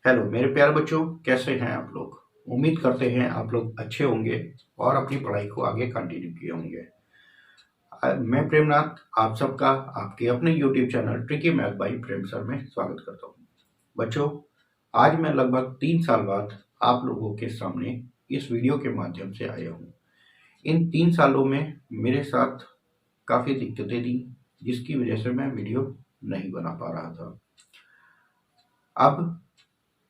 Hello मेरे प्यारे बच्चों, कैसे हैं आप लोग। उम्मीद करते हैं आप लोग अच्छे होंगे और अपनी पढ़ाई को आगे कंटिन्यू किए होंगे। मैं प्रेमनाथ आप सबका आपके अपने YouTube channel tricky math by Prem sir में स्वागत करता हूं। बच्चों, आज मैं लगभग 3 साल बाद आप लोगों के सामने इस वीडियो के माध्यम से आया हूं। इन 3 सालों में मेरे साथ काफ़ी दिक्कतें थी, जिसकी वजह से मैं वीडियो नहीं बना पा रहा था। अब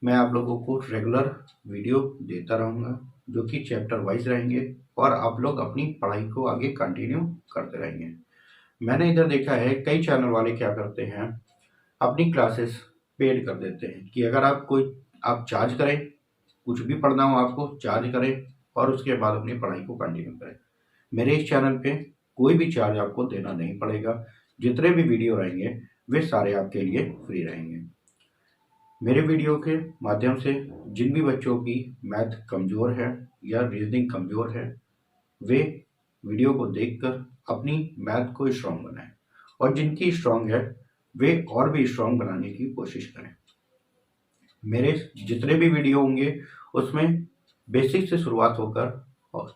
मैं आप लोगों को रेगुलर वीडियो देता रहूँगा, जो कि चैप्टर वाइज रहेंगे और आप लोग अपनी पढ़ाई को आगे कंटिन्यू करते रहेंगे। मैंने इधर देखा है कई चैनल वाले क्या करते हैं, अपनी क्लासेस पेड कर देते हैं कि अगर आप चार्ज करें, कुछ भी पढ़ना हो आपको चार्ज करें और उसके बाद अपनी पढ़ाई को कंटिन्यू करें। मेरे इस चैनल पे कोई भी चार्ज आपको देना नहीं पड़ेगा। जितने भी वीडियो रहेंगे वे सारे आपके लिए फ्री रहेंगे। मेरे वीडियो के माध्यम से जिन भी बच्चों की मैथ कमज़ोर है या रीजनिंग कमज़ोर है, वे वीडियो को देखकर अपनी मैथ को स्ट्रांग बनाएं और जिनकी स्ट्रांग है वे और भी स्ट्रांग बनाने की कोशिश करें। मेरे जितने भी वीडियो होंगे उसमें बेसिक से शुरुआत होकर और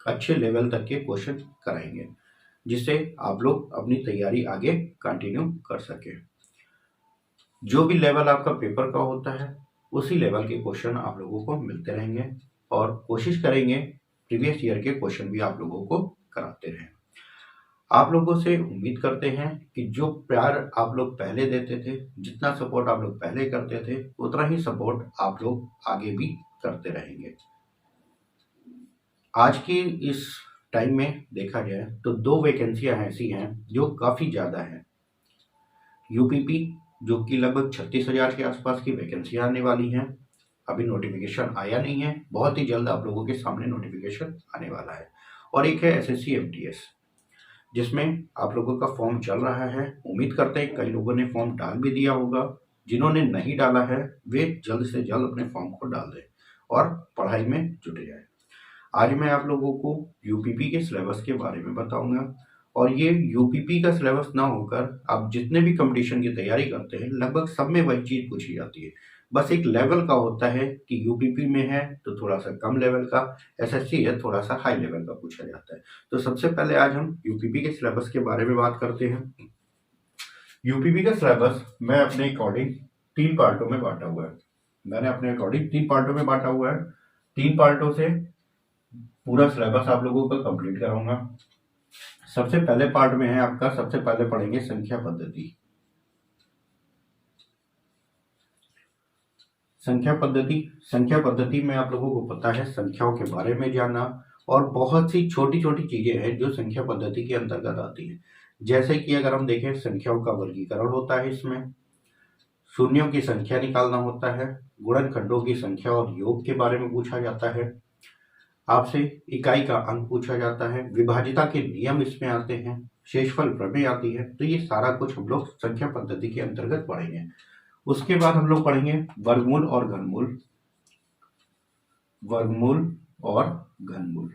अच्छे लेवल तक के क्वेश्चन कराएंगे, जिससे आप लोग अपनी तैयारी आगे कंटिन्यू कर सकें। जो भी लेवल आपका पेपर का होता है उसी लेवल के क्वेश्चन आप लोगों को मिलते रहेंगे और कोशिश करेंगे प्रीवियस ईयर के क्वेश्चन भी आप लोगों को कराते रहें। आप लोगों से उम्मीद करते हैं कि जो प्यार आप लोग पहले देते थे, जितना सपोर्ट आप लोग पहले करते थे, उतना ही सपोर्ट आप लोग आगे भी करते रहेंगे। आज की इस टाइम में देखा जाए तो 2 वैकेंसियां ऐसी हैं जो काफ़ी ज़्यादा हैं। यूपीपी जो कि लगभग 36,000 के आसपास की वैकेंसियां आने वाली हैं। अभी नोटिफिकेशन आया नहीं है, बहुत ही जल्द आप लोगों के सामने नोटिफिकेशन आने वाला है। और एक है एसएससी एमटीएस, जिसमें आप लोगों का फॉर्म चल रहा है। उम्मीद करते हैं कई लोगों ने फॉर्म डाल भी दिया होगा। जिन्होंने नहीं डाला है वे जल्द से जल्द अपने फॉर्म को डाल दें और पढ़ाई में जुटे जाए। आज मैं आप लोगों को यूपीपी के सिलेबस के बारे में बताऊंगा और ये यूपीपी का सिलेबस ना होकर आप जितने भी कंपटीशन की तैयारी करते हैं लगभग सब में वही चीज़ पूछी जाती है। बस एक लेवल का होता है कि यूपीपी में है तो थोड़ा सा कम लेवल का, एसएससी है थोड़ा सा हाई लेवल का पूछा जाता है। तो सबसे पहले आज हम यूपीपी के सिलेबस के बारे में बात करते हैं। यूपीपी का सिलेबस मैं अपने अकॉर्डिंग 3 पार्टों में बांटा हुआ है। मैंने अपने अकॉर्डिंग 3 पार्टों में बांटा हुआ है। 3 पार्टों से पूरा सिलेबस आप लोगों का कंप्लीट कराऊंगा। सबसे पहले पार्ट में है आपका, सबसे पहले पढ़ेंगे संख्या पद्धति। संख्या पद्धति में आप लोगों को पता है संख्याओं के बारे में जानना, और बहुत सी छोटी छोटी चीजें हैं जो संख्या पद्धति के अंतर्गत आती है। जैसे कि अगर हम देखें, संख्याओं का वर्गीकरण होता है, इसमें शून्यों की संख्या निकालना होता है, गुणनखंडों की संख्या और योग के बारे में पूछा जाता है, आपसे इकाई का अंक पूछा जाता है, विभाज्यता के नियम इसमें आते हैं, शेषफल प्रमेय आती है। तो ये सारा कुछ हम लोग संख्या पद्धति के अंतर्गत पढ़ेंगे। उसके बाद हम लोग पढ़ेंगे वर्गमूल और घनमूल। वर्गमूल और घनमूल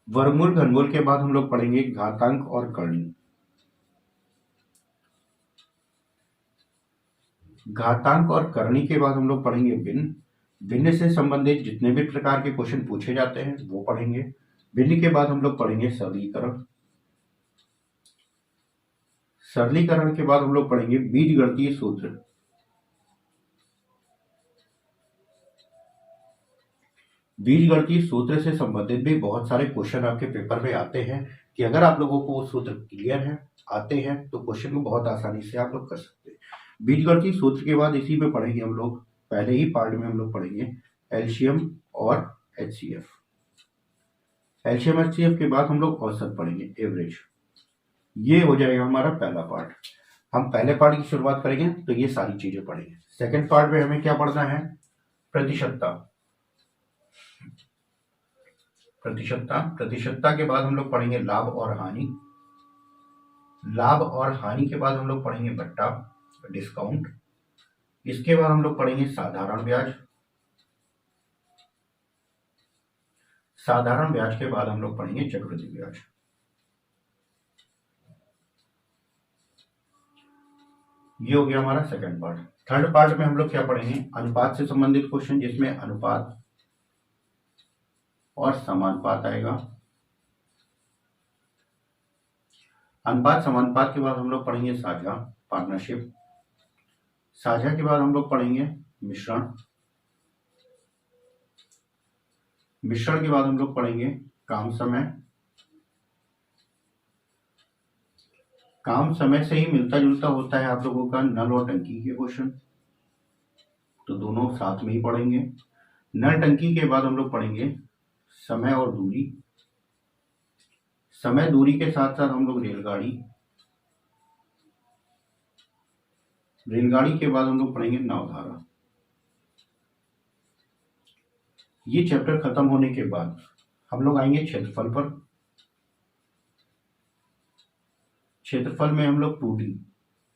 वर्गमूल घनमूल के बाद हम लोग पढ़ेंगे घातांक और करणी। घातांक और करणी के बाद हम लोग पढ़ेंगे भिन्न। भिन्न से संबंधित जितने भी प्रकार के क्वेश्चन पूछे जाते हैं वो पढ़ेंगे। भिन्न के बाद हम लोग पढ़ेंगे सरलीकरण। सरलीकरण के बाद हम लोग पढ़ेंगे बीजगणितीय सूत्र। बीजगणितीय सूत्र से संबंधित भी बहुत सारे क्वेश्चन आपके पेपर में आते हैं कि अगर आप लोगों को वो सूत्र क्लियर है, आते हैं, तो क्वेश्चन को बहुत आसानी से आप लोग कर सकते हैं। बीजगणितीय सूत्र के बाद इसी में पढ़ेंगे हम लोग, पहले ही पार्ट में हम लोग पढ़ेंगे एलसीएम और एचसीएफ। एलसीएम एचसीएफ के बाद हम लोग औसत पढ़ेंगे, एवरेज। ये हो जाएगा हमारा पहला पार्ट। हम पहले पार्ट की शुरुआत करेंगे तो ये सारी चीजें पढ़ेंगे। सेकंड पार्ट में हमें क्या पढ़ना है, प्रतिशतता। प्रतिशतता के बाद हम लोग पढ़ेंगे लाभ और हानि। लाभ और हानि के बाद हम लोग पढ़ेंगे बट्टा, डिस्काउंट। इसके बाद हम लोग पढ़ेंगे साधारण ब्याज। साधारण ब्याज के बाद हम लोग पढ़ेंगे चक्रवृद्धि ब्याज। ये हो गया हमारा सेकंड पार्ट। थर्ड पार्ट में हम लोग क्या पढ़ेंगे, अनुपात से संबंधित क्वेश्चन, जिसमें अनुपात और समानुपात आएगा। अनुपात समानुपात के बाद हम लोग पढ़ेंगे साझा, पार्टनरशिप। साझा के बाद हम लोग पढ़ेंगे मिश्रण। मिश्रण के बाद हम लोग पढ़ेंगे काम समय। काम समय से ही मिलता जुलता होता है आप लोगों का नल और टंकी के क्वेश्चन, तो दोनों साथ में ही पढ़ेंगे। नल टंकी के बाद हम लोग पढ़ेंगे समय और दूरी। समय दूरी के साथ साथ हम लोग रेलगाड़ी। रेलगाड़ी के बाद हम लोग पढ़ेंगे नावधारा। ये चैप्टर खत्म होने के बाद हम लोग आएंगे क्षेत्रफल पर। क्षेत्रफल में हम लोग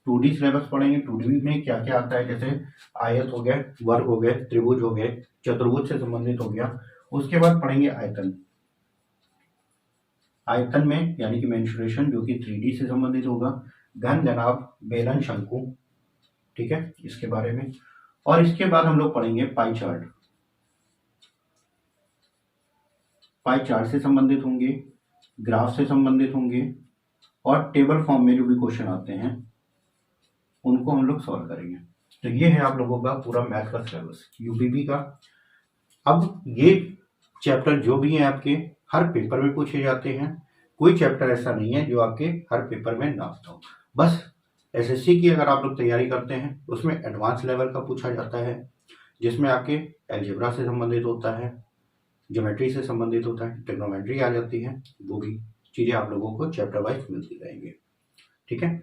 2D सिलेबस पढ़ेंगे। 2D में क्या क्या आता है, जैसे आयत हो गया, वर्ग हो गए, त्रिभुज हो गए, चतुर्भुज से संबंधित हो गया। उसके बाद पढ़ेंगे आयतन। आयतन में यानी कि मेंसुरेशन, जो कि 3D से संबंधित होगा। घन, घनाभ, बेलन, शंकु, ठीक है, इसके बारे में। और इसके बाद हम लोग पढ़ेंगे पाई चार्ट। पाई चार्ट से संबंधित होंगे, ग्राफ से संबंधित होंगे, और टेबल फॉर्म में जो भी क्वेश्चन आते हैं उनको हम लोग सॉल्व करेंगे। तो ये है आप लोगों का पूरा मैथ का सिलेबस यूपीपी का। अब ये चैप्टर जो भी हैं आपके हर पेपर में पूछे जाते हैं। कोई चैप्टर ऐसा नहीं है जो आपके हर पेपर में ना आता हो। बस एसएससी की अगर आप लोग तैयारी करते हैं उसमें एडवांस लेवल का पूछा जाता है, जिसमें आपके अलजेब्रा से संबंधित होता है, ज्योमेट्री से संबंधित होता है, ट्रिग्नोमेट्री आ जाती है। वो भी चीज़ें आप लोगों को चैप्टर वाइज मिलती रहेंगी, ठीक है।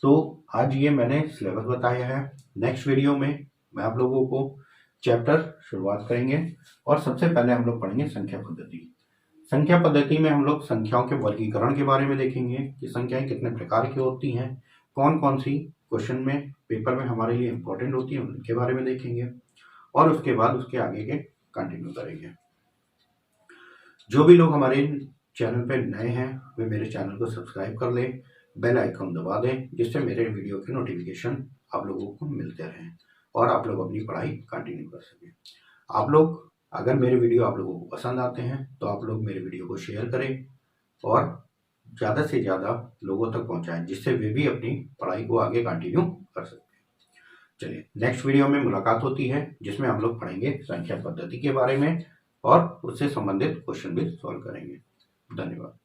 तो आज ये मैंने सिलेबस बताया है। नेक्स्ट वीडियो में मैं आप लोगों को चैप्टर शुरुआत करेंगे, और सबसे पहले हम लोग पढ़ेंगे संख्या पद्धति। संख्या पद्धति में हम लोग संख्याओं के वर्गीकरण के बारे में देखेंगे कि संख्याएं कितने प्रकार की होती हैं, कौन कौन सी क्वेश्चन में पेपर में हमारे लिए इम्पोर्टेंट होती हैं उनके बारे में देखेंगे, और उसके बाद उसके आगे के कंटिन्यू करेंगे। जो भी लोग हमारे चैनल पर नए हैं वे मेरे चैनल को सब्सक्राइब कर लें, बेल आइकन दबा दें, जिससे मेरे वीडियो के नोटिफिकेशन आप लोगों को मिलते रहें और आप लोग अपनी पढ़ाई कंटिन्यू कर सकें। आप लोग अगर मेरे वीडियो आप लोगों को पसंद आते हैं तो आप लोग मेरे वीडियो को शेयर करें और ज़्यादा से ज़्यादा लोगों तक पहुंचाएं, जिससे वे भी अपनी पढ़ाई को आगे कंटिन्यू कर सकें। चलिए, नेक्स्ट वीडियो में मुलाकात होती है, जिसमें हम लोग पढ़ेंगे संख्या पद्धति के बारे में और उससे संबंधित क्वेश्चन भी सॉल्व करेंगे। धन्यवाद।